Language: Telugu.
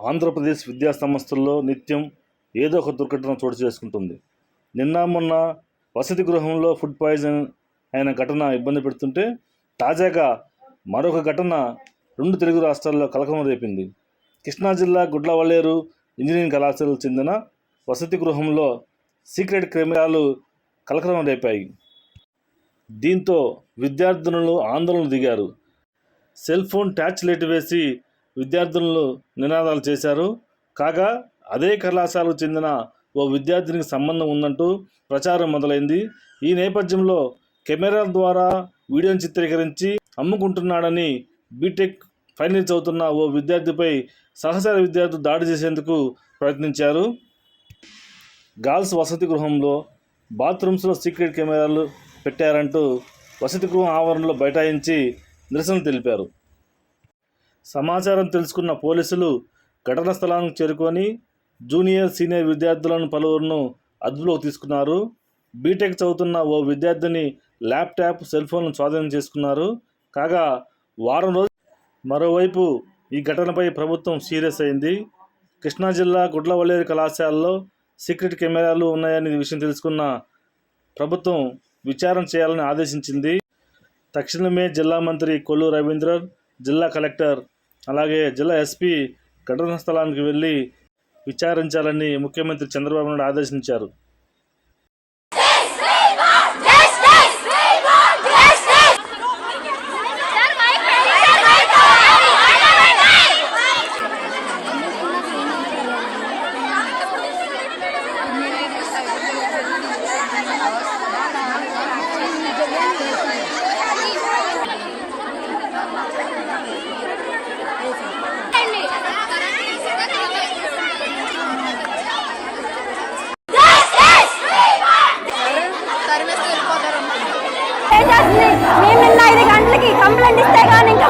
ఆంధ్రప్రదేశ్ విద్యా సంస్థల్లో నిత్యం ఏదో ఒక దుర్ఘటన చోటు చేసుకుంటుంది. నిన్న మొన్న వసతి గృహంలో ఫుడ్ పాయిజన్ అయిన ఘటన ఇబ్బంది పెడుతుంటే, తాజాగా మరొక ఘటన 2 తెలుగు రాష్ట్రాల్లో కలకలం రేపింది. కృష్ణా జిల్లా గుడ్లవల్లేరు ఇంజనీరింగ్ కళాశాలకు చెందిన వసతి గృహంలో సీక్రెట్ కెమెరాలు కలకలం రేపాయి. దీంతో విద్యార్థినులు ఆందోళనకు దిగారు. సెల్ ఫోన్ టార్చ్ లైట్ వేసి విద్యార్థులను నినాదాలు చేశారు. కాగా అదే కళాశాలకు చెందిన ఓ విద్యార్థినికి సంబంధం ఉందంటూ ప్రచారం మొదలైంది. ఈ నేపథ్యంలో కెమెరాల ద్వారా వీడియోను చిత్రీకరించి అమ్ముకుంటున్నాడని బీటెక్ ఫైనల్ చదువుతున్న ఓ విద్యార్థిపై సహచర విద్యార్థులు దాడి చేసేందుకు ప్రయత్నించారు. గర్ల్స్ వసతి గృహంలో బాత్రూమ్స్లో సీక్రెట్ కెమెరాలు పెట్టారంటూ వసతి గృహం ఆవరణలో బైఠాయించి నిరసన తెలిపారు. సమాచారం తెలుసుకున్న పోలీసులు ఘటనా స్థలానికి చేరుకొని జూనియర్, సీనియర్ విద్యార్థులను పలువురును అదుపులోకి తీసుకున్నారు. బీటెక్ చదువుతున్న ఓ విద్యార్థిని ల్యాప్టాప్, సెల్ ఫోన్ను స్వాధీనం చేసుకున్నారు. కాగా వారం రోజులు మరోవైపు ఈ ఘటనపై ప్రభుత్వం సీరియస్ అయింది. కృష్ణా జిల్లా గుడ్లవల్లేరు కళాశాలలో సీక్రెట్ కెమెరాలు ఉన్నాయని విషయం తెలుసుకున్న ప్రభుత్వం విచారణ చేయాలని ఆదేశించింది. తక్షణమే జిల్లా మంత్రి కొల్లు రవీంద్ర, జిల్లా కలెక్టర్ అలాగే జిల్లా ఎస్పీ ఘటనా స్థలానికి వెళ్ళి విచారించాలని ముఖ్యమంత్రి చంద్రబాబు నాయుడు ఆదేశించారు. మేము 5 గంటలకి కంప్లైంట్ ఇస్తే కానీ ఇంకా